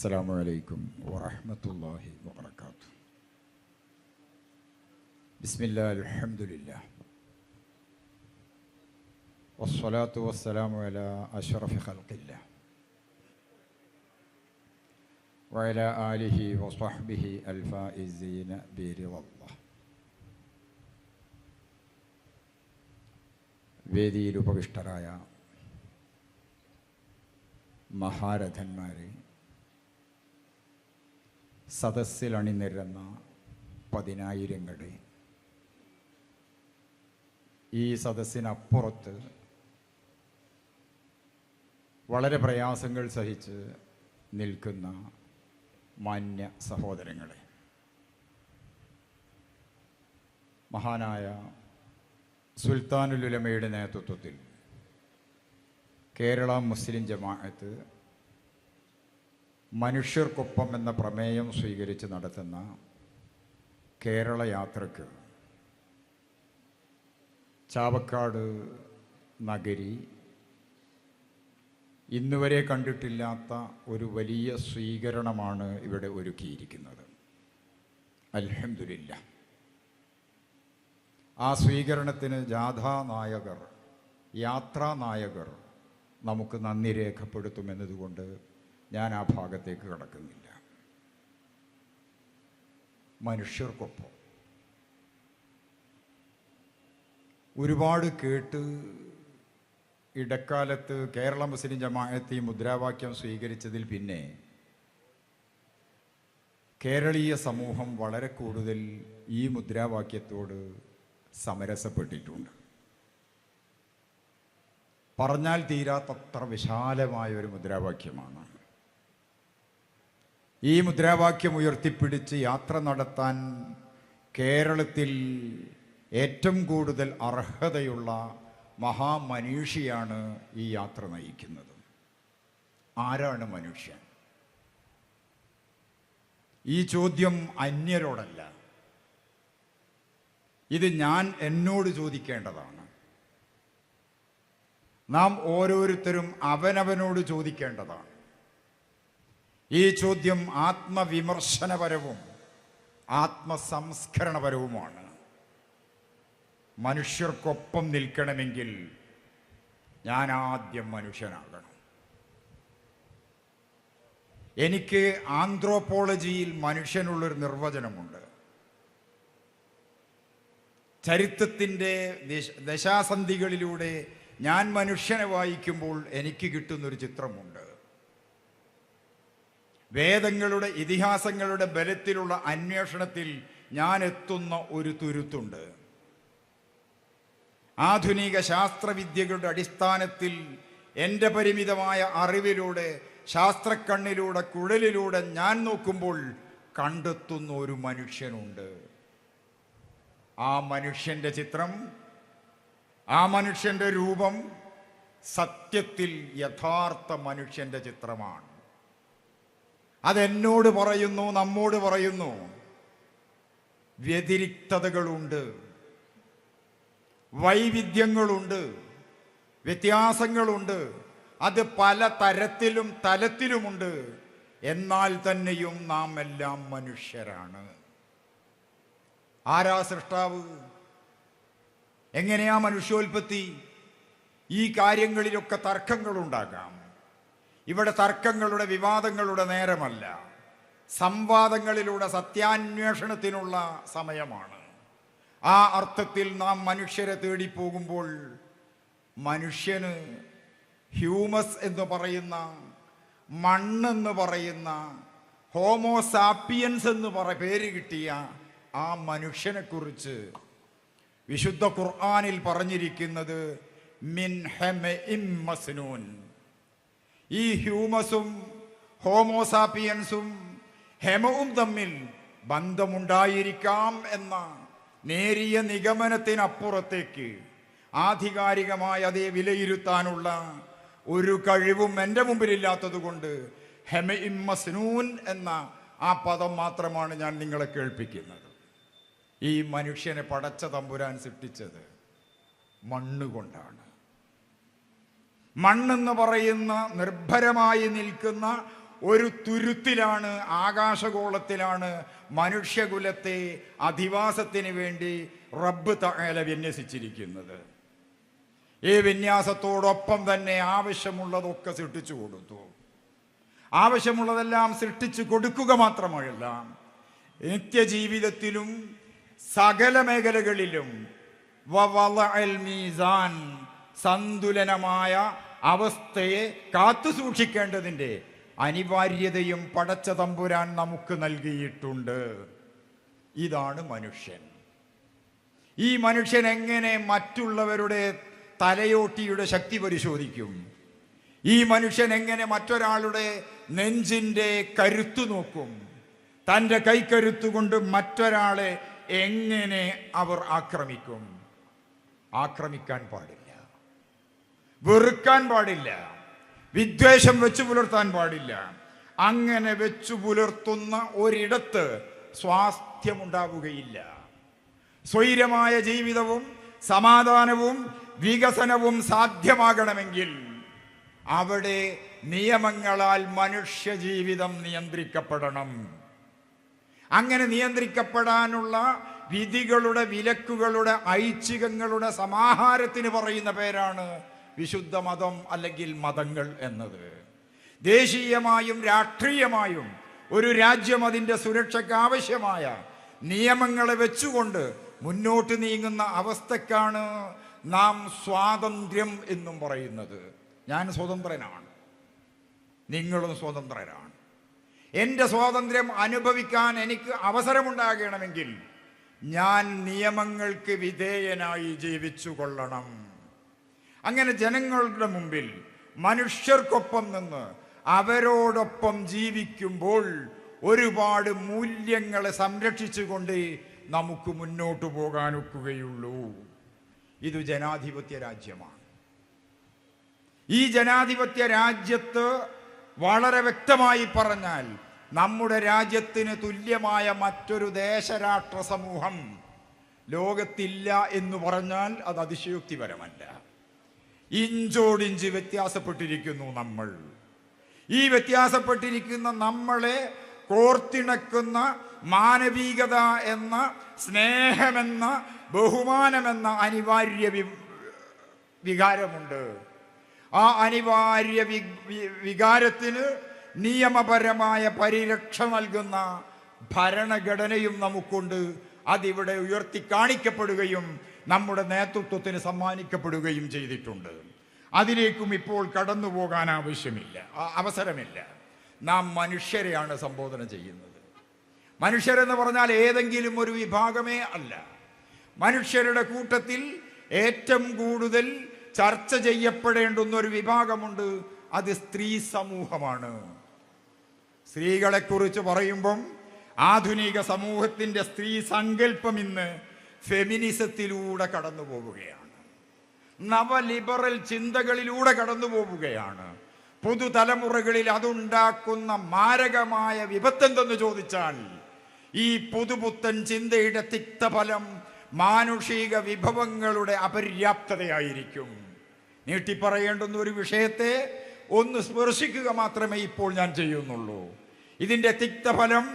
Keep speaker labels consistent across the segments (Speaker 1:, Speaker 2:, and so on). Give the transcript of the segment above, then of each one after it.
Speaker 1: അസ്സലാമു അലൈക്കും വറഹ്മത്തുള്ളാഹി വബറകാതുഹു. ബിസ്മില്ലാഹി അൽഹംദുലില്ലാഹ് വസ്സലാത്തു വസ്സലാമു അലാ അഷ്റഫി ഖൽഖില്ലാഹ് വഅലാ ആലിഹി വസ്വഹ്ബിഹി അൽഫായിസീന ബിറിളല്ലാഹ്. വേദിയിൽ ഉപവിഷ്ടരായ മഹാരഥന്മാരെ, സദസ്സിൽ അണിനിരന്ന പതിനായിരങ്ങളെ, ഈ സദസ്സിനപ്പുറത്ത് വളരെ പ്രയാസങ്ങൾ സഹിച്ച് നിൽക്കുന്ന മാന്യ സഹോദരങ്ങളെ, മഹാനായ സുൽത്താനുൽ ഉലമയുടെ നേതൃത്വത്തിൽ കേരള മുസ്ലിം ജമാഅത്ത് മനുഷ്യർക്കൊപ്പം എന്ന പ്രമേയം സ്വീകരിച്ച് നടത്തുന്ന കേരള യാത്രക്ക് ചാവക്കാട് നഗരി ഇന്നുവരെ കണ്ടിട്ടില്ലാത്ത ഒരു വലിയ സ്വീകരണമാണ് ഇവിടെ ഒരുക്കിയിരിക്കുന്നത്. അൽഹംദുലില്ലാഹ്. ആ സ്വീകരണത്തിന് ജാഥാനായകർ, യാത്രാനായകർ നമുക്ക് നന്ദി രേഖപ്പെടുത്തുമെന്നതുകൊണ്ട് ഞാൻ ആ ഭാഗത്തേക്ക് കടക്കുന്നില്ല. മനുഷ്യർക്കൊപ്പം ഒരുപാട് കേട്ട് ഇടക്കാലത്ത് കേരള മുസ്ലിം ജമാഅത്ത് ഈ മുദ്രാവാക്യം സ്വീകരിച്ചതിൽ പിന്നെ കേരളീയ സമൂഹം വളരെ കൂടുതൽ ഈ മുദ്രാവാക്യത്തോട് സമരസപ്പെട്ടിട്ടുണ്ട്. പറഞ്ഞാൽ തീരാത്തത്ര വിശാലമായ ഒരു മുദ്രാവാക്യമാണ്. ഈ മുദ്രാവാക്യം ഉയർത്തിപ്പിടിച്ച് യാത്ര നടത്താൻ കേരളത്തിൽ ഏറ്റവും കൂടുതൽ അർഹതയുള്ള മഹാമനീഷിയാണ് ഈ യാത്ര നയിക്കുന്നത്. ആരാണ് മനുഷ്യൻ? ഈ ചോദ്യം അന്യരോടല്ല, ഇത് ഞാൻ എന്നോട് ചോദിക്കേണ്ടതാണ്. നാം ഓരോരുത്തരും അവനവനോട് ചോദിക്കേണ്ടതാണ്. ഈ ചോദ്യം ആത്മവിമർശനപരവും ആത്മസംസ്കരണപരവുമാണ്. മനുഷ്യർക്കൊപ്പം നിൽക്കണമെങ്കിൽ ഞാൻ ആദ്യം മനുഷ്യനാകണം. എനിക്ക് ആന്ത്രോപോളജിയിൽ മനുഷ്യനുള്ളൊരു നിർവചനമുണ്ട്. ചരിത്രത്തിൻ്റെ ദശാസന്ധികളിലൂടെ ഞാൻ മനുഷ്യനെ വായിക്കുമ്പോൾ എനിക്ക് കിട്ടുന്നൊരു ചിത്രമുണ്ട്. വേദങ്ങളുടെ ഇതിഹാസങ്ങളുടെ ബലത്തിലുള്ള അന്വേഷണത്തിൽ ഞാൻ എത്തുന്ന ഒരു തുരുത്തുണ്ട്. ആധുനിക ശാസ്ത്രവിദ്യകളുടെ അടിസ്ഥാനത്തിൽ എൻ്റെ പരിമിതമായ അറിവിലൂടെ, ശാസ്ത്രക്കണ്ണിലൂടെ, കുഴലിലൂടെ ഞാൻ നോക്കുമ്പോൾ കണ്ടെത്തുന്ന ഒരു മനുഷ്യനുണ്ട്. ആ മനുഷ്യൻ്റെ ചിത്രം, ആ മനുഷ്യൻ്റെ രൂപം സത്യത്തിൽ യഥാർത്ഥ മനുഷ്യൻ്റെ ചിത്രമാണ്. അതെന്നോട് പറയുന്നു, നമ്മോട് പറയുന്നു. വ്യതിരിക്തതകളുണ്ട്, വൈവിധ്യങ്ങളുണ്ട്, വ്യത്യാസങ്ങളുണ്ട്. അത് പല തരത്തിലും തലത്തിലുമുണ്ട്. എന്നാൽ തന്നെയും നാം എല്ലാം മനുഷ്യരാണ്. ആരാ സൃഷ്ടാവ്? എങ്ങനെയാ മനുഷ്യോൽപത്തി? ഈ കാര്യങ്ങളിലൊക്കെ തർക്കങ്ങളുണ്ടാകാം. ഇവിടെ തർക്കങ്ങളുടെ, വിവാദങ്ങളുടെ നേരമല്ല. സംവാദങ്ങളിലൂടെ സത്യാന്വേഷണത്തിനുള്ള സമയമാണ്. ആ അർത്ഥത്തിൽ നാം മനുഷ്യരെ തേടിപ്പോകുമ്പോൾ മനുഷ്യന് ഹ്യൂമസ് എന്ന് പറയുന്ന, മണ്ണെന്ന് പറയുന്ന, ഹോമോസാപ്പിയൻസ് എന്ന് പേര് കിട്ടിയ ആ മനുഷ്യനെക്കുറിച്ച് വിശുദ്ധ ഖുർആനിൽ പറഞ്ഞിരിക്കുന്നത് മിൻ ഹെമഇം മസ്നൂൻ. ഈ ഹ്യൂമസും ഹോമോസാപ്പിയൻസും ഹെമവും തമ്മിൽ ബന്ധമുണ്ടായിരിക്കാം എന്ന നേരിയ നിഗമനത്തിനപ്പുറത്തേക്ക് ആധികാരികമായി അതേ വിലയിരുത്താനുള്ള ഒരു കഴിവും എൻ്റെ മുമ്പിലില്ലാത്തത് കൊണ്ട് ഹെമഇം മസ്നൂൻ എന്ന ആ പദം മാത്രമാണ് ഞാൻ നിങ്ങളെ കേൾപ്പിക്കുന്നത്. ഈ മനുഷ്യനെ പടച്ച തമ്പുരാൻ സൃഷ്ടിച്ചത് മണ്ണുകൊണ്ടാണ്. മണ്ണെന്ന് പറയുന്ന നിർഭരമായി നിൽക്കുന്ന ഒരു തുരുത്തിലാണ്, ആകാശഗോളത്തിലാണ് മനുഷ്യകുലത്തെ അധിവാസത്തിന് വേണ്ടി റബ്ബ് തആല വിന്യസിച്ചിരിക്കുന്നത്. ഈ വിന്യാസത്തോടൊപ്പം തന്നെ ആവശ്യമുള്ളതൊക്കെ സൃഷ്ടിച്ചു കൊടുത്തു. ആവശ്യമുള്ളതെല്ലാം സൃഷ്ടിച്ചു കൊടുക്കുക മാത്രമല്ല, നിത്യജീവിതത്തിലും സകല മേഖലകളിലും വവളഅൽ മീസാൻ, സന്തുലനമായ അവസ്ഥയെ കാത്തു സൂക്ഷിക്കേണ്ടതിൻ്റെ അനിവാര്യതയും പടച്ച തമ്പുരാൻ നമുക്ക് നൽകിയിട്ടുണ്ട്. ഇതാണ് മനുഷ്യൻ. ഈ മനുഷ്യൻ എങ്ങനെ മറ്റുള്ളവരുടെ തലയോട്ടിയുടെ ശക്തി പരിശോധിക്കും? ഈ മനുഷ്യൻ എങ്ങനെ മറ്റൊരാളുടെ നെഞ്ചിൻ്റെ കരുത്തു നോക്കും? തൻ്റെ കൈക്കരുത്തുകൊണ്ട് മറ്റൊരാളെ എങ്ങനെ അവർ ആക്രമിക്കും? ആക്രമിക്കാൻ പാടില്ല, വെറുക്കാൻ പാടില്ല, വിദ്വേഷം വെച്ചു പുലർത്താൻ പാടില്ല. അങ്ങനെ വെച്ചു പുലർത്തുന്ന ഒരിടത്ത് സ്വാസ്ഥ്യമുണ്ടാവുകയില്ല. സ്വൈരമായ ജീവിതവും സമാധാനവും വികസനവും സാധ്യമാകണമെങ്കിൽ അവിടെ നിയമങ്ങളാൽ മനുഷ്യ ജീവിതം നിയന്ത്രിക്കപ്പെടണം. അങ്ങനെ നിയന്ത്രിക്കപ്പെടാനുള്ള വിധികളുടെ, വിലക്കുകളുടെ, ഐച്ഛികങ്ങളുടെ സമാഹാരത്തിന് പറയുന്ന പേരാണ് വിശുദ്ധ മതം അല്ലെങ്കിൽ മതങ്ങൾ എന്നത്. ദേശീയമായും രാഷ്ട്രീയമായും ഒരു രാജ്യം അതിൻ്റെ സുരക്ഷയ്ക്ക് ആവശ്യമായ നിയമങ്ങളെ വെച്ചുകൊണ്ട് മുന്നോട്ട് നീങ്ങുന്ന അവസ്ഥക്കാണ് നാം സ്വാതന്ത്ര്യം എന്നും പറയുന്നത്. ഞാൻ സ്വതന്ത്രനാണ്, നിങ്ങളും സ്വതന്ത്രരാണ്. എൻ്റെ സ്വാതന്ത്ര്യം അനുഭവിക്കാൻ എനിക്ക് അവസരമുണ്ടാകണമെങ്കിൽ ഞാൻ നിയമങ്ങൾക്ക് വിധേയനായി ജീവിച്ചു കൊള്ളണം. അങ്ങനെ ജനങ്ങളുടെ മുമ്പിൽ മനുഷ്യർക്കൊപ്പം നിന്ന് അവരോടൊപ്പം ജീവിക്കുമ്പോൾ ഒരുപാട് മൂല്യങ്ങളെ സംരക്ഷിച്ചുകൊണ്ട് നമുക്ക് മുന്നോട്ട് പോകാനൊക്കുകയുള്ളൂ. ഇത് ജനാധിപത്യ രാജ്യമാണ്. ഈ ജനാധിപത്യ രാജ്യത്ത് വളരെ വ്യക്തമായി പറഞ്ഞാൽ നമ്മുടെ രാജ്യത്തിന് തുല്യമായ മറ്റൊരു ദേശരാഷ്ട്ര സമൂഹം ലോകത്തില്ല എന്ന് പറഞ്ഞാൽ അത് അതിശയോക്തിപരമല്ല. ഇഞ്ചോടിഞ്ച് വ്യത്യാസപ്പെട്ടിരിക്കുന്നു നമ്മൾ. ഈ വ്യത്യാസപ്പെട്ടിരിക്കുന്ന നമ്മളെ കോർത്തിണക്കുന്ന മാനവികത എന്ന, സ്നേഹമെന്ന, ബഹുമാനമെന്ന അനിവാര്യ വികാരമുണ്ട്. ആ അനിവാര്യ വികാരത്തിന് നിയമപരമായ പരിരക്ഷ നൽകുന്ന ഭരണഘടനയും നമുക്കുണ്ട്. അതിവിടെ ഉയർത്തി കാണിക്കപ്പെടുകയും നമ്മുടെ നേതൃത്വത്തിന് സമ്മാനിക്കപ്പെടുകയെന്ന് ചെയ്തിട്ടുണ്ട്. അതിലേക്കും ഇപ്പോൾ കടന്നു പോകാൻ അവസരമില്ല. നാം മനുഷ്യരെയാണ് സംബോധന ചെയ്യുന്നത്. മനുഷ്യരെന്ന് പറഞ്ഞാൽ ഏതെങ്കിലും ഒരു വിഭാഗമേ അല്ല. മനുഷ്യരുടെ കൂട്ടത്തിൽ ഏറ്റവും കൂടുതൽ ചർച്ച ചെയ്യപ്പെടേണ്ടുന്ന ഒരു വിഭാഗമുണ്ട്. അത് സ്ത്രീ സമൂഹമാണ്. സ്ത്രീകളെക്കുറിച്ച് പറയുമ്പം ആധുനിക സമൂഹത്തിൻ്റെ സ്ത്രീ സങ്കല്പം ഇന്ന് ഫെമിനിസത്തിലൂടെ കടന്നു പോവുകയാണ്. നവലിബറൽ ചിന്തകളിലൂടെ കടന്നു പോവുകയാണ്. പുതുതലമുറകളിൽ അതുണ്ടാക്കുന്ന മാരകമായ വിപത്തെന്തെന്ന് ചോദിച്ചാൽ ഈ പുതുപുത്തൻ ചിന്തയുടെ തിക്തഫലം മാനുഷിക വിഭവങ്ങളുടെ അപര്യാപ്തതയായിരിക്കും. നീട്ടിപ്പറയേണ്ടുന്ന ഒരു വിഷയത്തെ ഒന്ന് സ്പർശിക്കുക മാത്രമേ ഇപ്പോൾ ഞാൻ ചെയ്യുന്നുള്ളൂ. ഇതിൻ്റെ തിക്തഫലം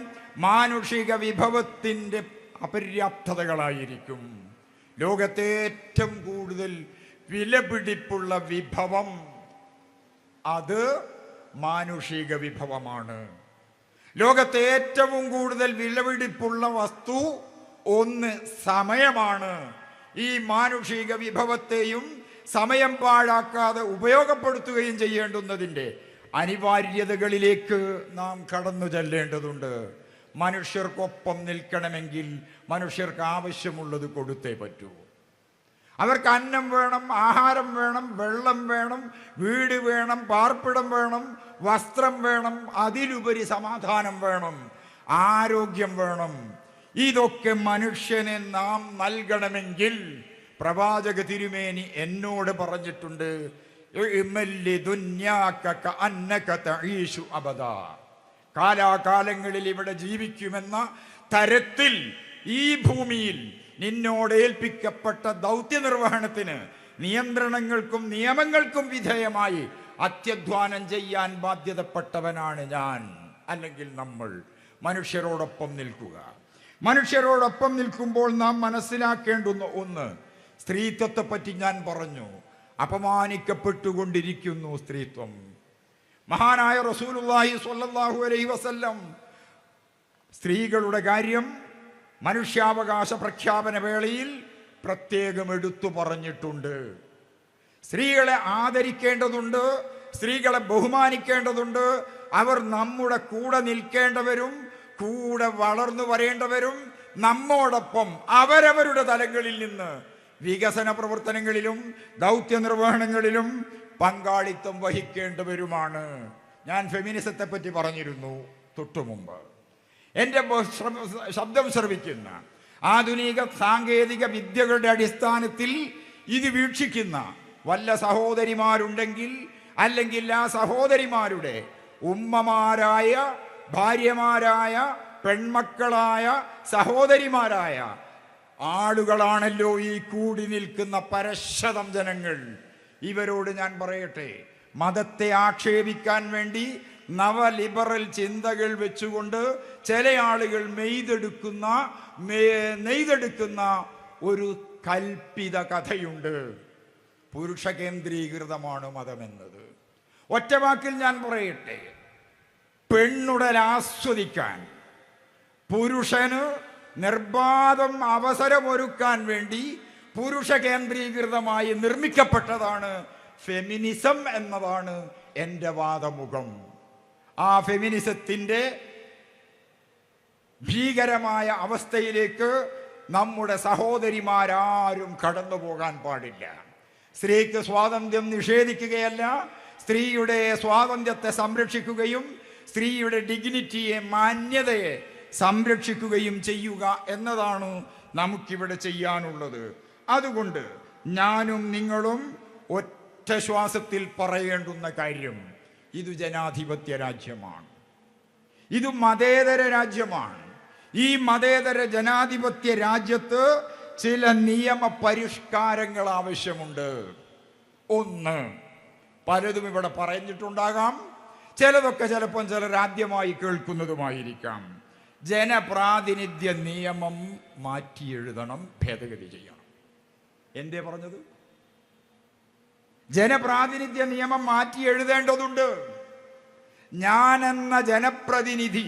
Speaker 1: മാനുഷിക വിഭവത്തിൻ്റെ അപര്യാപ്തതകളായിരിക്കും. ലോകത്തെ ഏറ്റവും കൂടുതൽ വിലപിടിപ്പുള്ള വിഭവം അത് മാനുഷിക വിഭവമാണ്. ലോകത്തെ ഏറ്റവും കൂടുതൽ വിലപിടിപ്പുള്ള വസ്തു ഒന്ന് സമയമാണ്. ഈ മാനുഷിക വിഭവത്തെയും സമയം പാഴാക്കാതെ ഉപയോഗപ്പെടുത്തുകയും ചെയ്യേണ്ടുന്നതിൻ്റെ അനിവാര്യതകളിലേക്ക് നാം കടന്നു ചെല്ലേണ്ടതുണ്ട്. മനുഷ്യർക്കൊപ്പം നിൽക്കണമെങ്കിൽ മനുഷ്യർക്ക് ആവശ്യമുള്ളത് കൊടുത്തേ പറ്റൂ. അവർക്ക് അന്നം വേണം, ആഹാരം വേണം, വെള്ളം വേണം, വീട് വേണം, പാർപ്പിടം വേണം, വസ്ത്രം വേണം, അതിലുപരി സമാധാനം വേണം, ആരോഗ്യം വേണം. ഇതൊക്കെ മനുഷ്യനെ നാം നൽകണമെങ്കിൽ പ്രവാചക തിരുമേനി എന്നോട് പറഞ്ഞിട്ടുണ്ട്, കാലാകാലങ്ങളിൽ ഇവിടെ ജീവിക്കുമെന്ന തരത്തിൽ ഈ ഭൂമിയിൽ നിന്നോട് ഏൽപ്പിക്കപ്പെട്ട ദൗത്യ നിർവഹണത്തിന് നിയന്ത്രണങ്ങൾക്കും നിയമങ്ങൾക്കും വിധേയമായി അത്യധ്വാനം ചെയ്യാൻ ബാധ്യതപ്പെട്ടവനാണ് ഞാൻ, അല്ലെങ്കിൽ നമ്മൾ. മനുഷ്യരോടൊപ്പം നിൽക്കുക. മനുഷ്യരോടൊപ്പം നിൽക്കുമ്പോൾ നാം മനസ്സിലാക്കേണ്ടുന്ന ഒന്ന്, സ്ത്രീത്വത്തെ പറ്റി ഞാൻ പറഞ്ഞു. അപമാനിക്കപ്പെട്ടുകൊണ്ടിരിക്കുന്നു സ്ത്രീത്വം. മഹാനായ റസൂലുള്ളാഹി സ്വല്ലല്ലാഹു അലൈഹി വസല്ലം സ്ത്രീകളുടെ കാര്യം മനുഷ്യാവകാശ പ്രഖ്യാപന വേളയിൽ പ്രത്യേകം എടുത്തു പറഞ്ഞിട്ടുണ്ട്. സ്ത്രീകളെ ആദരിക്കേണ്ടതുണ്ട്, സ്ത്രീകളെ ബഹുമാനിക്കേണ്ടതുണ്ട്. അവർ നമ്മുടെ കൂടെ നിൽക്കേണ്ടവരും കൂടെ വളർന്നു വരേണ്ടവരും നമ്മോടൊപ്പം അവരവരുടെ തലങ്ങളിൽ നിന്ന് വികസന പ്രവർത്തനങ്ങളിലും ദൗത്യ നിർവഹണങ്ങളിലും പങ്കാളിത്തം വഹിക്കേണ്ടവരുമാണ്. ഞാൻ ഫെമിനിസത്തെ പറ്റി പറഞ്ഞിരുന്നു തൊട്ടു മുമ്പ്. എൻ്റെ ശബ്ദം ശ്രവിക്കുന്ന ആധുനിക സാങ്കേതിക വിദ്യകളുടെ അടിസ്ഥാനത്തിൽ ഇത് വീക്ഷിക്കുന്ന വല്ല സഹോദരിമാരുണ്ടെങ്കിൽ, അല്ലെങ്കിൽ ആ സഹോദരിമാരുടെ ഉമ്മമാരായ, ഭാര്യമാരായ, പെൺമക്കളായ, സഹോദരിമാരായ ആളുകളാണല്ലോ ഈ കൂടി നിൽക്കുന്ന പരശതം ജനങ്ങൾ. ഇവരോട് ഞാൻ പറയട്ടെ, മതത്തെ ആക്ഷേപിക്കാൻ വേണ്ടി നവലിബറൽ ചിന്തകൾ വെച്ചുകൊണ്ട് ചില ആളുകൾ നെയ്തെടുക്കുന്ന ഒരു കൽപ്പിത കഥയുണ്ട്. പുരുഷ കേന്ദ്രീകൃതമാണ് മതമെന്നത്. ഒറ്റ വാക്കിൽ ഞാൻ പറയട്ടെ, പെണ്ണുടൽ ആസ്വദിക്കാൻ പുരുഷന് നിർബാധം അവസരമൊരുക്കാൻ വേണ്ടി പുരുഷ കേന്ദ്രീകൃതമായി നിർമ്മിക്കപ്പെട്ടതാണ് ഫെമിനിസം എന്നതാണ് എൻ്റെ വാദമുഖം. ആ ഫെമിനിസത്തിൻ്റെ ഭീകരമായ അവസ്ഥയിലേക്ക് നമ്മുടെ സഹോദരിമാരാരും കടന്നു പോകാൻ പാടില്ല. സ്ത്രീക്ക് സ്വാതന്ത്ര്യം നിഷേധിക്കുകയല്ല, സ്ത്രീയുടെ സ്വാതന്ത്ര്യത്തെ സംരക്ഷിക്കുകയും സ്ത്രീയുടെ ഡിഗ്നിറ്റിയെ, മാന്യതയെ സംരക്ഷിക്കുകയും ചെയ്യുക എന്നതാണ് നമുക്കിവിടെ ചെയ്യാനുള്ളത്. അതുകൊണ്ട് ഞാനും നിങ്ങളും ഒറ്റ ശ്വാസത്തിൽ പറയേണ്ടുന്ന കാര്യം, ഇത് ജനാധിപത്യ രാജ്യമാണ്, ഇത് മതേതര രാജ്യമാണ്. ഈ മതേതര ജനാധിപത്യ രാജ്യത്ത് ചില നിയമ പരിഷ്കാരങ്ങൾ ആവശ്യമുണ്ട്. ഒന്ന്, പലതും ഇവിടെ പറഞ്ഞിട്ടുണ്ടാകാം, ചിലതൊക്കെ ചിലപ്പോൾ ചിലർ ആദ്യമായി കേൾക്കുന്നതുമായിരിക്കാം. ജനപ്രാതിനിധ്യ നിയമം മാറ്റി എഴുതണം, ഭേദഗതി ചെയ്യണം. എന്തേ പറഞ്ഞത്? ജനപ്രാതിനിധ്യ നിയമം മാറ്റി എഴുതേണ്ടതുണ്ട്. ഞാനെന്ന ജനപ്രതിനിധി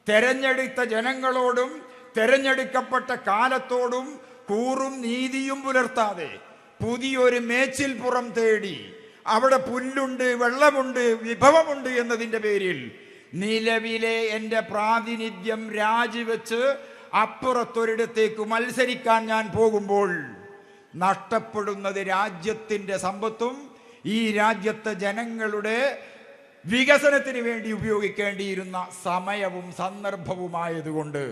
Speaker 1: തെരഞ്ഞെടുത്ത ജനങ്ങളോടും തെരഞ്ഞെടുക്കപ്പെട്ട കാലത്തോടും കൂറും നീതിയും പുലർത്താതെ പുതിയൊരു മേച്ചിൽപ്പുറം തേടി അവിടെ പുല്ലുണ്ട്, വെള്ളമുണ്ട്, വിഭവമുണ്ട് എന്നതിൻ്റെ പേരിൽ നിലവിലെ എൻ്റെ പ്രാതിനിധ്യം രാജിവെച്ച് അപ്പുറത്തൊരിടത്തേക്ക് മത്സരിക്കാൻ ഞാൻ പോകുമ്പോൾ നഷ്ടപ്പെടുന്നത് രാജ്യത്തിൻ്റെ സമ്പത്തും ഈ രാജ്യത്തെ ജനങ്ങളുടെ വികസനത്തിന് വേണ്ടി ഉപയോഗിക്കേണ്ടിയിരുന്ന സമയവും സന്ദർഭവുമായതുകൊണ്ട്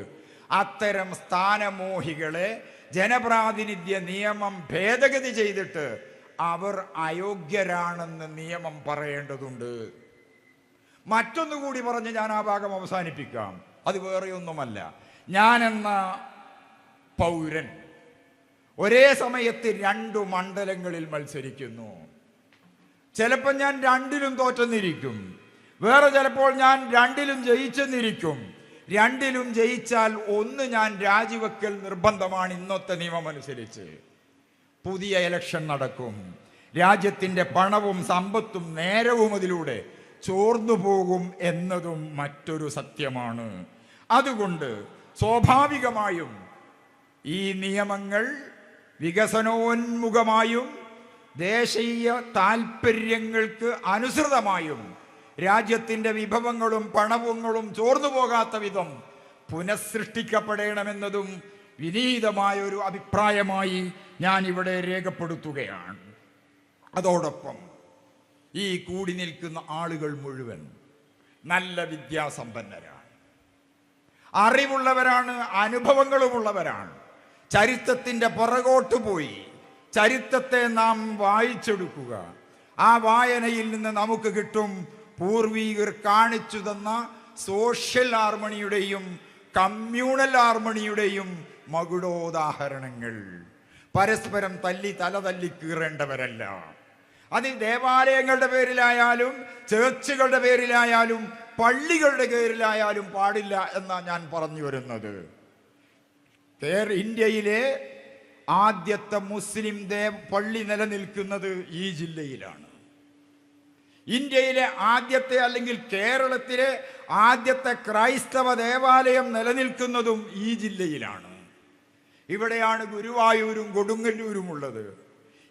Speaker 1: അത്തരം സ്ഥാനമോഹികളെ ജനപ്രാതിനിധ്യ നിയമം ഭേദഗതി ചെയ്തിട്ട് അവർ അയോഗ്യരാണെന്ന് നിയമം പറയേണ്ടതുണ്ട്. മറ്റൊന്നുകൂടി പറഞ്ഞ് ഞാൻ ആ ഭാഗം അവസാനിപ്പിക്കാം. അത് വേറെയൊന്നുമല്ല, ഞാനെന്ന പൗരൻ ഒരേ സമയത്ത് 2 മണ്ഡലങ്ങളിൽ മത്സരിക്കുന്നു. ചിലപ്പോൾ ഞാൻ 2ലും തോറ്റെന്നിരിക്കും, വേറെ ചിലപ്പോൾ ഞാൻ 2ലും ജയിച്ചെന്നിരിക്കും. 2ലും ജയിച്ചാൽ 1 ഞാൻ രാജിവെക്കൽ നിർബന്ധമാണ്. ഇന്നത്തെ നിയമമനുസരിച്ച് പുതിയ ഇലക്ഷൻ നടക്കും. രാജ്യത്തിൻ്റെ പണവും സമ്പത്തും നേരവും അതിലൂടെ ചോർന്നു പോകും എന്നതും മറ്റൊരു സത്യമാണ്. അതുകൊണ്ട് സ്വാഭാവികമായും ഈ നിയമങ്ങൾ വികസനോന്മുഖമായും ദേശീയ താൽപ്പര്യങ്ങൾക്ക് അനുസൃതമായും രാജ്യത്തിൻ്റെ വിഭവങ്ങളും പണവും ചോർന്നു പോകാത്ത വിധം പുനഃസൃഷ്ടിക്കപ്പെടണമെന്നതും വിനീതമായൊരു അഭിപ്രായമായി ഞാൻ ഇവിടെ രേഖപ്പെടുത്തുകയാണ്. അതോടൊപ്പം ഈ കൂടി നിൽക്കുന്ന ആളുകൾ മുഴുവൻ നല്ല വിദ്യാസമ്പന്നരാണ്, അറിവുള്ളവരാണ്, അനുഭവങ്ങളുമുള്ളവരാണ്. ചരിത്രത്തിൻ്റെ പുറകോട്ട് പോയി ചരിത്രത്തെ നാം വായിച്ചെടുക്കുക. ആ വായനയിൽ നിന്ന് നമുക്ക് കിട്ടും പൂർവീകർ കാണിച്ചു തന്ന സോഷ്യൽ ഹാർമണിയുടെയും കമ്മ്യൂണൽ ഹാർമണിയുടെയും മകുടോദാഹരണങ്ങൾ. പരസ്പരം തല്ലി തല തല്ലി കീറേണ്ടവരല്ല. അത് ദേവാലയങ്ങളുടെ പേരിലായാലും ചേർച്ചുകളുടെ പേരിലായാലും പള്ളികളുടെ പേരിലായാലും പാടില്ല എന്നാണ് ഞാൻ പറഞ്ഞു വരുന്നത്. ഇന്ത്യയിലെ ആദ്യത്തെ മുസ്ലിം പള്ളി നിലനിൽക്കുന്നത് ഈ ജില്ലയിലാണ്. ഇന്ത്യയിലെ ആദ്യത്തെ അല്ലെങ്കിൽ കേരളത്തിലെ ആദ്യത്തെ ക്രൈസ്തവ ദേവാലയം നിലനിൽക്കുന്നതും ഈ ജില്ലയിലാണ്. ഇവിടെയാണ് ഗുരുവായൂരും കൊടുങ്ങല്ലൂരും ഉള്ളത്.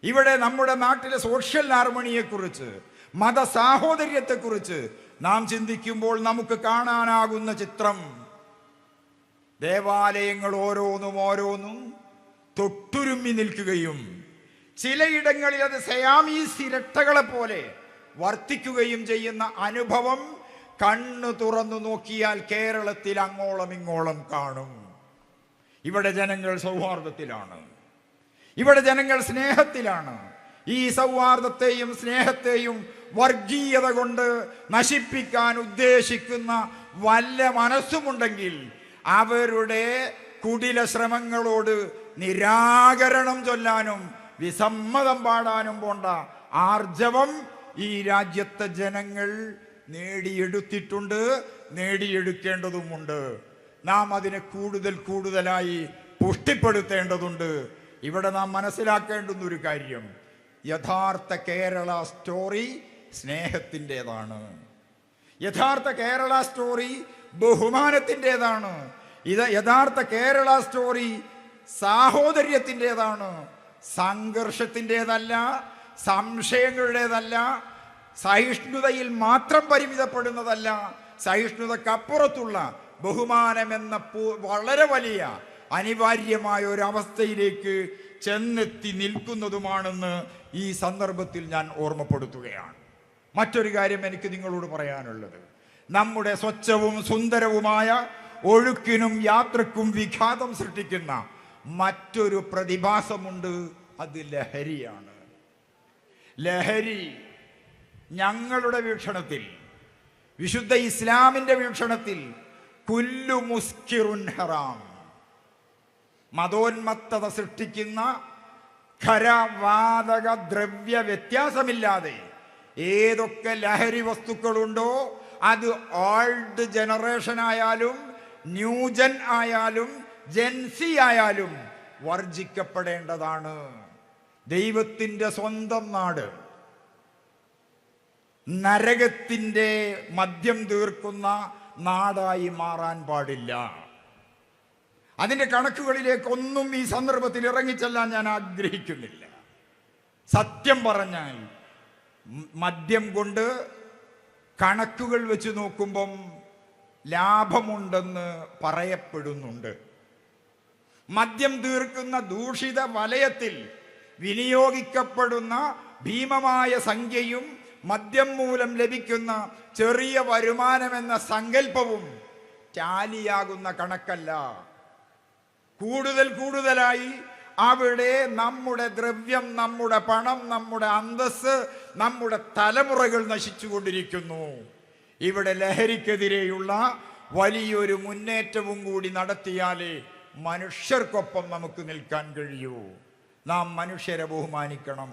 Speaker 1: ഇവിടെ നമ്മുടെ നാട്ടിലെ സോഷ്യൽ ഹാർമണിയെക്കുറിച്ച്, മത സാഹോദര്യത്തെക്കുറിച്ച് നാം ചിന്തിക്കുമ്പോൾ നമുക്ക് കാണാനാകുന്ന ചിത്രം, ദേവാലയങ്ങൾ ഓരോന്നും തൊട്ടുരുമ്മി നിൽക്കുകയും ചിലയിടങ്ങളിൽ അത് സയാമീസ് ഇരട്ടകളെ പോലെ വർത്തിക്കുകയും ചെയ്യുന്ന അനുഭവം കണ്ണു തുറന്നു നോക്കിയാൽ കേരളത്തിൽ അങ്ങോളം ഇങ്ങോളം കാണും. ഇവിടെ ജനങ്ങൾ സൗഹാർദ്ദത്തിലാണ്, ഇവിടെ ജനങ്ങൾ സ്നേഹത്തിലാണ്. ഈ സൗഹാർദ്ദത്തെയും സ്നേഹത്തെയും വർഗീയത കൊണ്ട് നശിപ്പിക്കാൻ ഉദ്ദേശിക്കുന്ന വല്ല മനസ്സുമുണ്ടെങ്കിൽ അവരുടെ കുടില ശ്രമങ്ങളോട് നിരാകരണം ചൊല്ലാനും വിസമ്മതം പാടാനും പോണ്ട ആർജവം ഈ രാജ്യത്തെ ജനങ്ങൾ നേടിയെടുത്തിട്ടുണ്ട്, നേടിയെടുക്കേണ്ടതുമുണ്ട്. നാം അതിനെ കൂടുതലായി പുഷ്ടിപ്പെടുത്തേണ്ടതുണ്ട്. ഇവിടെ നാം മനസ്സിലാക്കേണ്ടുന്ന ഒരു കാര്യം, യഥാർത്ഥ കേരള സ്റ്റോറി സ്നേഹത്തിൻ്റെതാണ്. യഥാർത്ഥ കേരള സ്റ്റോറി ബഹുമാനത്തിൻ്റെതാണ്. യഥാർത്ഥ കേരള സ്റ്റോറി സാഹോദര്യത്തിൻ്റെതാണ്, സംഘർഷത്തിൻ്റെതല്ല, സംശയങ്ങളുടേതല്ല, സഹിഷ്ണുതയിൽ മാത്രം പരിമിതപ്പെടുന്നതല്ല, സഹിഷ്ണുതക്കപ്പുറത്തുള്ള ബഹുമാനമെന്ന വളരെ വലിയ അനിവാര്യമായ ഒരു അവസ്ഥയിലേക്ക് ചെന്നെത്തി നിൽക്കുന്നതുമാണെന്ന് ഈ സന്ദർഭത്തിൽ ഞാൻ ഓർമ്മപ്പെടുത്തുകയാണ്. മറ്റൊരു കാര്യം എനിക്ക് നിങ്ങളോട് പറയാനുള്ളത്, നമ്മുടെ സ്വച്ഛവും സുന്ദരവുമായ ഒഴുക്കിനും യാത്രക്കും വിഘാതം സൃഷ്ടിക്കുന്ന മറ്റൊരു പ്രതിഭാസമുണ്ട്. അത് ലഹരിയാണ്. ലഹരി ഞങ്ങളുടെ വീക്ഷണത്തിൽ, വിശുദ്ധ ഇസ്ലാമിന്റെ വീക്ഷണത്തിൽ കുല്ലു മുസ്കിറുൻ ഹറാം, മതോന്മത്തത സൃഷ്ടിക്കുന്ന ഖരവാതക ദ്രവ്യ വ്യത്യാസമില്ലാതെ ഏതൊക്കെ ലഹരി വസ്തുക്കളുണ്ടോ അത് ഓൾഡ് ജനറേഷൻ ആയാലും ന്യൂജൻ ആയാലും ജെൻസി ആയാലും വർജിക്കപ്പെടേണ്ടതാണ്. ദൈവത്തിൻ്റെ സ്വന്തം നാട് നരകത്തിൻ്റെ മദ്യം തീർക്കുന്ന നാടായി മാറാൻ പാടില്ല. അതിൻ്റെ കണക്കുകളിലേക്കൊന്നും ഈ സന്ദർഭത്തിൽ ഇറങ്ങിച്ചെല്ലാൻ ഞാൻ ആഗ്രഹിക്കുന്നില്ല. സത്യം പറഞ്ഞാൽ മദ്യം കൊണ്ട് കണക്കുകൾ വെച്ച് നോക്കുമ്പം ലാഭമുണ്ടെന്ന് പറയപ്പെടുന്നുണ്ട്. മദ്യം തീർക്കുന്ന ദൂഷിത വലയത്തിൽ വിനിയോഗിക്കപ്പെടുന്ന ഭീമമായ സംഖ്യയും മദ്യം മൂലം ലഭിക്കുന്ന ചെറിയ വരുമാനമെന്ന സങ്കല്പവും ടാലിയാകുന്ന കണക്കല്ല. കൂടുതലായി അവിടെ നമ്മുടെ ദ്രവ്യം, നമ്മുടെ പണം, നമ്മുടെ അന്തസ്സ്, നമ്മുടെ തലമുറകൾ നശിച്ചുകൊണ്ടിരിക്കുന്നു. ഇവിടെ ലഹരിക്കെതിരെയുള്ള വലിയൊരു മുന്നേറ്റവും കൂടി നടത്തിയാലേ മനുഷ്യർക്കൊപ്പം നമുക്ക് നിൽക്കാൻ കഴിയൂ. നാം മനുഷ്യരെ ബഹുമാനിക്കണം,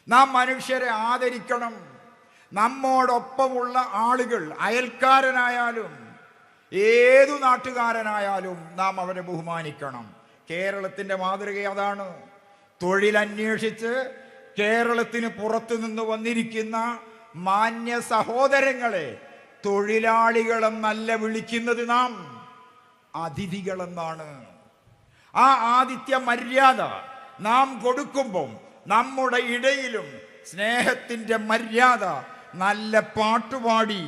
Speaker 1: നാം മനുഷ്യരെ ആദരിക്കണം. നമ്മോടൊപ്പമുള്ള ആളുകൾ, അയൽക്കാരനായാലും ഏതു നാട്ടുകാരനായാലും നാം അവരെ ബഹുമാനിക്കണം. കേരളത്തിൻ്റെ മാതൃക അതാണ്. തൊഴിലന്വേഷിച്ച് കേരളത്തിന് പുറത്തു നിന്ന് വന്നിരിക്കുന്ന മാന്യ സഹോദരങ്ങളെ തൊഴിലാളികളെന്നല്ല വിളിക്കുന്നത്, നാം അതിഥികളെന്നാണ്. ആ ആതിഥ്യ മര്യാദ നാം കൊടുക്കുമ്പം നമ്മുടെ ഇടയിലും സ്നേഹത്തിൻ്റെ മര്യാദ നല്ല പാട്ടുപാടി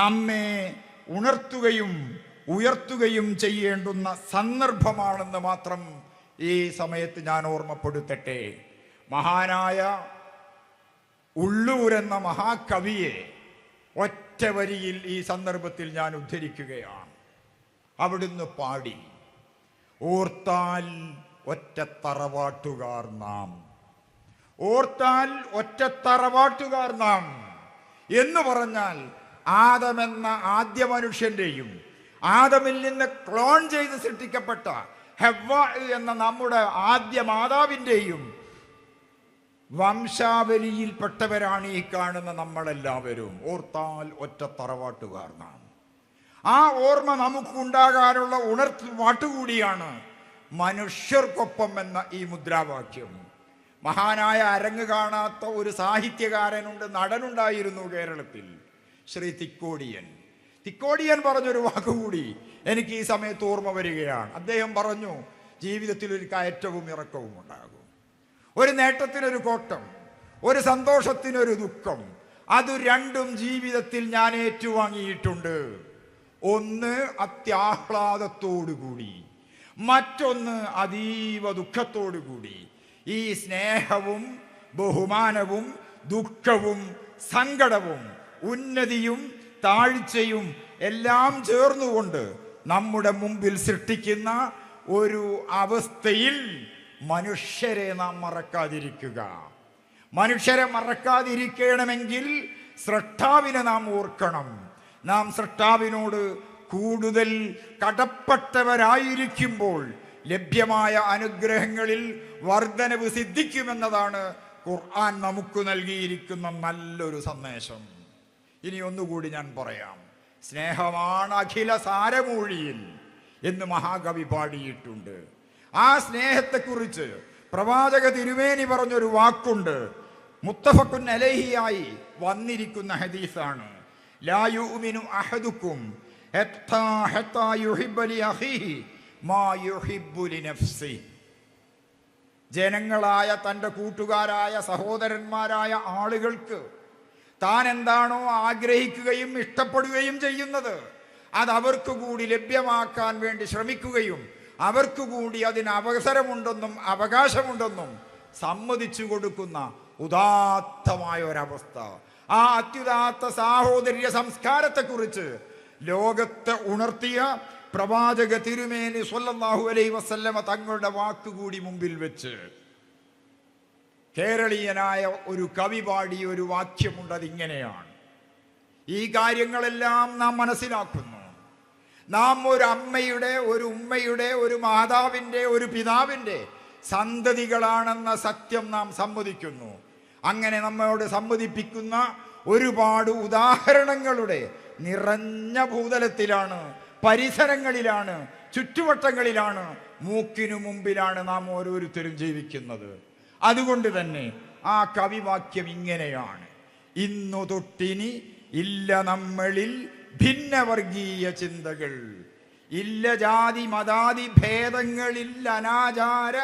Speaker 1: നമ്മെ ഉണർത്തുകയും ഉയർത്തുകയും ചെയ്യേണ്ടുന്ന സന്ദർഭമാണെന്ന് മാത്രം ഈ സമയത്ത് ഞാൻ ഓർമ്മപ്പെടുത്തട്ടെ. മഹാനായ ഉള്ളൂർ എന്ന മഹാകവിയെ ഒറ്റ വരിയിൽ ഈ സന്ദർഭത്തിൽ ഞാൻ ഉദ്ധരിക്കുകയാണ്. അവിടുന്ന് പാടി, ഓർത്താൽ ഒറ്റ തറവാട്ടുകാർ നാം, ഓർത്താൽ ഒറ്റ തറവാട്ടുകാർ നാം എന്ന് പറഞ്ഞാൽ ആദമെന്ന ആദ്യ മനുഷ്യന്റെയും ആദമിൽ നിന്ന് ക്ലോൺ ചെയ്ത് സൃഷ്ടിക്കപ്പെട്ട ഹവ്വ എന്ന നമ്മുടെ ആദ്യ മാതാവിൻ്റെയും വംശാവലിയിൽപ്പെട്ടവരാണ് ഈ കാണുന്ന നമ്മളെല്ലാവരും. ഓർത്താൽ ഒറ്റ തറവാട്ടുകാർ നാം. ആ ഓർമ്മ നമുക്കുണ്ടാകാനുള്ള വാട്ടുകൂടിയാണ് മനുഷ്യർക്കൊപ്പം എന്ന ഈ മുദ്രാവാക്യം. മഹാനായ അരങ്ങ് കാണാത്ത ഒരു സാഹിത്യകാരനുണ്ട്, നടനുണ്ടായിരുന്നു കേരളത്തിൽ, ശ്രീ തിക്കോടിയൻ. തിക്കോടിയൻ പറഞ്ഞൊരു വാക്കുകൂടി എനിക്ക് ഈ സമയത്ത് ഓർമ്മ വരികയാണ്. അദ്ദേഹം പറഞ്ഞു, ജീവിതത്തിൽ ഒരു കയറ്റവും ഇറക്കവും ഉണ്ടാകും, ഒരു നേട്ടത്തിനൊരു കോട്ടം, ഒരു സന്തോഷത്തിനൊരു ദുഃഖം. അത് രണ്ടും ജീവിതത്തിൽ ഞാൻ ഏറ്റുവാങ്ങിയിട്ടുണ്ട്. ഒന്ന് അത്യാഹ്ലാദത്തോടുകൂടി, മറ്റൊന്ന് അതീവ ദുഃഖത്തോടുകൂടി. ഈ സ്നേഹവും ബഹുമാനവും ദുഃഖവും സങ്കടവും ഉന്നതിയും താഴ്ചയും എല്ലാം ചേർന്നുകൊണ്ട് നമ്മുടെ മുമ്പിൽ സൃഷ്ടിക്കുന്ന ഒരു അവസ്ഥയിൽ മനുഷ്യരെ നാം മറക്കാതിരിക്കുക. മനുഷ്യരെ മറക്കാതിരിക്കണമെങ്കിൽ സ്രഷ്ടാവിനെ നാം ഓർക്കണം. നാം സ്രഷ്ടാവിനോട് കൂടുതൽ കടപ്പെട്ടവരായിരിക്കുമ്പോൾ ലഭ്യമായ അനുഗ്രഹങ്ങളിൽ വർധനവ് സിദ്ധിക്കുമെന്നതാണ് ഖുർആൻ നമുക്ക് നൽകിയിരിക്കുന്ന നല്ലൊരു സന്ദേശം. ഇനി ഒന്നുകൂടി ഞാൻ പറയാം. സ്നേഹമാണ് അഖില സാരമൂഴിയിൽ എന്ന് മഹാകവി പാടിയിട്ടുണ്ട്. ആ സ്നേഹത്തെക്കുറിച്ച് പ്രവാചക തിരുമേനി പറഞ്ഞൊരു വാക്കുണ്ട്. മുത്തഫഖുൻ അലൈഹിയായി വന്നിരിക്കുന്ന ഹദീസാണ്. ലാ യുഅ്മിനു അഹദുക്കും ഹത്താ യുഹിബ്ബ ലി അഖീഹി മാ യുഹിബ്ബു ലി നഫ്സിഹി. ജനങ്ങളായ തൻ്റെ കൂട്ടുകാരായ സഹോദരന്മാരായ ആളുകൾക്ക് താൻ എന്താണോ ആഗ്രഹിക്കുകയും ഇഷ്ടപ്പെടുകയും ചെയ്യുന്നത് അത് അവർക്ക് കൂടി ലഭ്യമാക്കാൻ വേണ്ടി ശ്രമിക്കുകയും അവർക്ക് കൂടി അതിന് അവസരമുണ്ടെന്നും അവകാശമുണ്ടെന്നും സമ്മതിച്ചു കൊടുക്കുന്ന ഉദാത്തമായ ഒരവസ്ഥ. ആ അത്യുദാത്ത സാഹോദര്യ സംസ്കാരത്തെക്കുറിച്ച് ലോകത്തെ ഉണർത്തിയ പ്രവാചക തിരുമേനി സ്വല്ലല്ലാഹു അലൈഹി വസല്ലമ തങ്ങളുടെ വാക്കുകൂടി മുമ്പിൽ വെച്ച് കേരളീയനായ ഒരു കവി പാടിയ ഒരു വാക്യമുണ്ട്. അതിങ്ങനെയാണ്: ഈ കാര്യങ്ങളെല്ലാം നാം മനസ്സിലാക്കുന്നു. നാം ഒരു അമ്മയുടെ, ഒരു ഉമ്മയുടെ, ഒരു മാതാവിൻ്റെ, ഒരു പിതാവിൻ്റെ സന്തതികളാണെന്ന സത്യം നാം സമ്മതിക്കുന്നു. അങ്ങനെ നമ്മോട് സമ്മതിപ്പിക്കുന്ന ഒരുപാട് ഉദാഹരണങ്ങളുടെ നിറഞ്ഞ ഭൂതലത്തിലാണ്, പരിസരങ്ങളിലാണ്, ചുറ്റുവട്ടങ്ങളിലാണ്, മൂക്കിനു മുമ്പിലാണ് നാം ഓരോരുത്തരും ജീവിക്കുന്നത്. അതുകൊണ്ട് തന്നെ ആ കവിവാക്യം ഇങ്ങനെയാണ്: ഇന്നു തൊട്ടിനി ഇല്ല നമ്മളിൽ ഭിന്നവർഗീയ ചിന്തകൾ, ഇല്ല ജാതി മതാതി ഭേദങ്ങളില്ല അനാചാര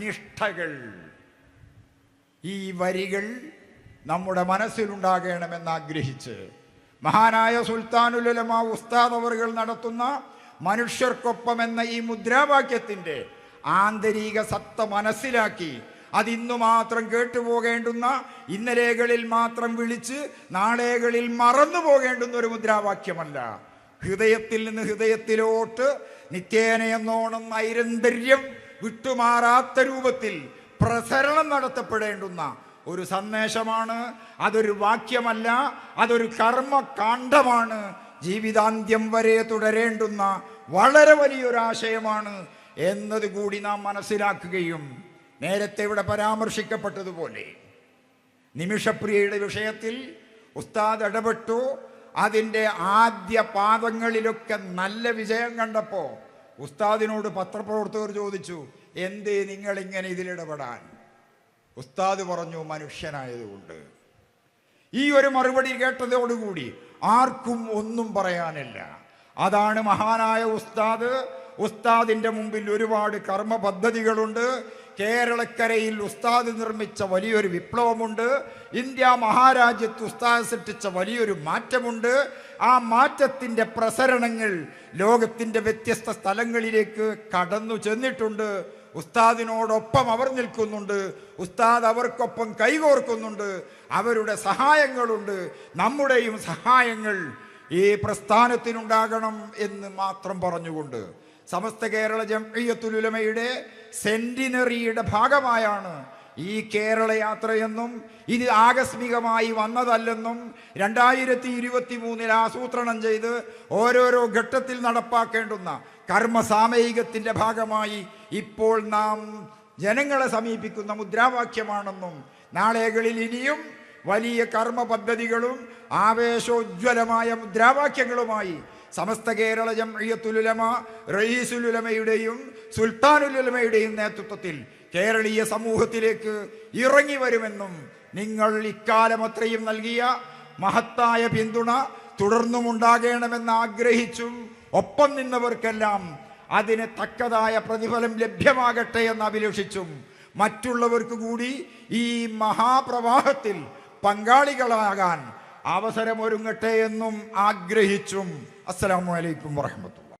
Speaker 1: നിഷ്ഠകൾ. ഈ വരികൾ നമ്മുടെ മനസ്സിലുണ്ടാകണമെന്ന് ആഗ്രഹിച്ച് മഹാനായ സുൽത്താനുൽ ഉലമാ ഉസ്താദ് അവറുകൾ നടത്തുന്ന മനുഷ്യർക്കൊപ്പം എന്ന ഈ മുദ്രാവാക്യത്തിൻ്റെ ആന്തരിക സത്ത മനസ്സിലാക്കി അതിന്നു മാത്രം കേട്ടുപോകേണ്ടുന്ന, ഇന്നലെകളിൽ മാത്രം വിളിച്ച് നാളെകളിൽ മറന്നു പോകേണ്ടുന്ന ഒരു മുദ്രാവാക്യമല്ല. ഹൃദയത്തിൽ നിന്ന് ഹൃദയത്തിലോട്ട് നിത്യേനയെന്നോണം നൈരന്തര്യം വിട്ടുമാറാത്ത രൂപത്തിൽ പ്രസരണം നടത്തപ്പെടേണ്ടുന്ന ഒരു സന്ദേശമാണ്. അതൊരു വാക്യമല്ല, അതൊരു കർമ്മകാണ്ഡമാണ്. ജീവിതാന്ത്യം വരെ തുടരേണ്ടുന്ന വളരെ വലിയൊരാശയമാണ് എന്നത് കൂടി നാം മനസ്സിലാക്കുകയും, നേരത്തെ ഇവിടെ പരാമർശിക്കപ്പെട്ടതുപോലെ നിമിഷപ്രിയയുടെ വിഷയത്തിൽ ഉസ്താദ് ഇടപെട്ടു. അതിൻ്റെ ആദ്യ പാദങ്ങളിലൊക്കെ നല്ല വിജയം കണ്ടപ്പോൾ ഉസ്താദിനോട് പത്രപ്രവർത്തകർ ചോദിച്ചു, എന്തേ നിങ്ങളിങ്ങനെ ഇതിലിടപെടാൻ? ഉസ്താദ് പറഞ്ഞു, മനുഷ്യനായതുകൊണ്ട്. ഈ ഒരു മറുപടി കേട്ടതോടുകൂടി ആർക്കും ഒന്നും പറയാനില്ല. അതാണ് മഹാനായ ഉസ്താദിൻ്റെ മുമ്പിൽ ഒരുപാട് കർമ്മ പദ്ധതികളുണ്ട്. കേരളക്കരയിൽ ഉസ്താദ് നിർമ്മിച്ച വലിയൊരു വിപ്ലവമുണ്ട്. ഇന്ത്യ മഹാരാജ്യത്ത് ഉസ്താദ് സൃഷ്ടിച്ച വലിയൊരു മാറ്റമുണ്ട്. ആ മാറ്റത്തിൻ്റെ പ്രസരണങ്ങൾ ലോകത്തിൻ്റെ വ്യത്യസ്ത സ്ഥലങ്ങളിലേക്ക് കടന്നു ചെന്നിട്ടുണ്ട്. ഉസ്താദിനോടൊപ്പം അവർ നിൽക്കുന്നുണ്ട്, ഉസ്താദ് അവർക്കൊപ്പം കൈകോർക്കുന്നുണ്ട്. അവരുടെ സഹായങ്ങളുണ്ട്. നമ്മുടെയും സഹായങ്ങൾ ഈ പ്രസ്ഥാനത്തിനുണ്ടാകണം എന്ന് മാത്രം പറഞ്ഞുകൊണ്ട് സമസ്ത കേരള ജംഇയ്യത്തുൽ ഉലമയുടെ സെന്റിനറിയുടെ ഭാഗമായാണ് ഈ കേരള യാത്രയെന്നും ഇത് ആകസ്മികമായി വന്നതല്ലെന്നും 2023 ആസൂത്രണം ചെയ്ത് ഓരോരോ ഘട്ടത്തിൽ നടപ്പാക്കേണ്ടുന്ന കർമ്മസാമയികത്തിൻ്റെ ഭാഗമായി ഇപ്പോൾ നാം ജനങ്ങളെ സമീപിക്കുന്ന മുദ്രാവാക്യമാണെന്നും നാളെകളിൽ ഇനിയും വലിയ കർമ്മ പദ്ധതികളും ആവേശോജ്വലമായ മുദ്രാവാക്യങ്ങളുമായി സമസ്ത കേരള ജംഇയ്യത്തുൽ ഉലമ, റയീസുൽ ഉലമയുടെയും സുൽത്താനുൽ ഉലമയുടെയും നേതൃത്വത്തിൽ കേരളീയ സമൂഹത്തിലേക്ക് ഇറങ്ങി വരുമെന്നും നിങ്ങൾ ഇക്കാലം അത്രയും നൽകിയ മഹത്തായ പിന്തുണ തുടർന്നും ഉണ്ടാകണമെന്ന് ആഗ്രഹിച്ചും ഒപ്പം നിന്നവർക്കെല്ലാം അതിന് തക്കതായ പ്രതിഫലം ലഭ്യമാകട്ടെ എന്ന് അഭിലഷിച്ചും മറ്റുള്ളവർക്ക് കൂടി ഈ മഹാപ്രവാഹത്തിൽ പങ്കാളികളാകാൻ അവസരമൊരുങ്ങട്ടെ എന്നും ആഗ്രഹിച്ചും അസ്സലാമു അലൈക്കും വറഹ്മത്തുള്ളാഹി.